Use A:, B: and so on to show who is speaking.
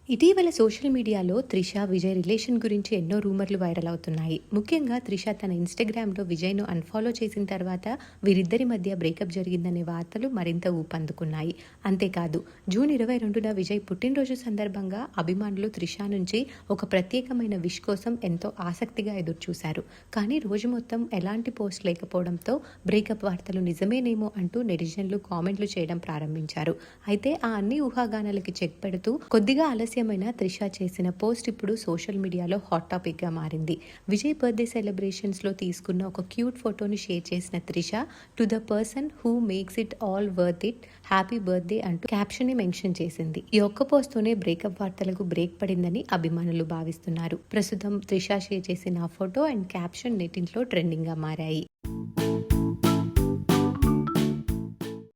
A: ఇటీవల సోషల్ మీడియాలో త్రిష, విజయ్ రిలేషన్ గురించి ఎన్నో రూమర్లు వైరల్ అవుతున్నాయి. ముఖ్యంగా త్రిష తన ఇన్‌స్టాగ్రామ్‌లో విజయ్‌ను అన్‌ఫాలో చేసిన తర్వాత వీరిద్దరి మధ్య బ్రేకప్ జరిగిందనే వార్తలు మరింత ఊపందుకున్నాయి. అంతేకాదు జూన్ 22న విజయ్ పుట్టినరోజు సందర్భంగా అభిమానులు త్రిష నుంచి ఒక ప్రత్యేకమైన విష్ కోసం ఎంతో ఆసక్తిగా ఎదురుచూశారు. కానీ రోజు మొత్తం ఎలాంటి పోస్ట్ లేకపోవడంతో బ్రేకప్ వార్తలు నిజమేనేమో అంటూ నెటిజన్లు కామెంట్లు చేయడం ప్రారంభించారు. అయితే ఆ అన్ని ఊహాగానాలకి చెక్ పెడుతూ కొద్దిగా ఆలస్యమైన త్రిష చేసిన పోస్ట్ ఇప్పుడు సోషల్ మీడియాలో హాట్ టాపిక్ గా మారింది. విజయ్ బర్త్డే సెలబ్రేషన్స్ లో తీసుకున్న ఒక క్యూట్ ఫోటోని షేర్ చేసిన Trisha, to the person who makes it all worth it, happy birthday అంటూ క్యాప్షన్ ని మెన్షన్ చేసింది. ఈ ఒక్క పోస్ట్ తోనే బ్రేకప్ వార్తలకు బ్రేక్ పడిందని అభిమానులు భావిస్తున్నారు. ప్రస్తుతం త్రిష షేర్ చేసిన ఆ ఫోటో అండ్ క్యాప్షన్ నెట్టింట్లో ట్రెండింగ్ గా మారాయి.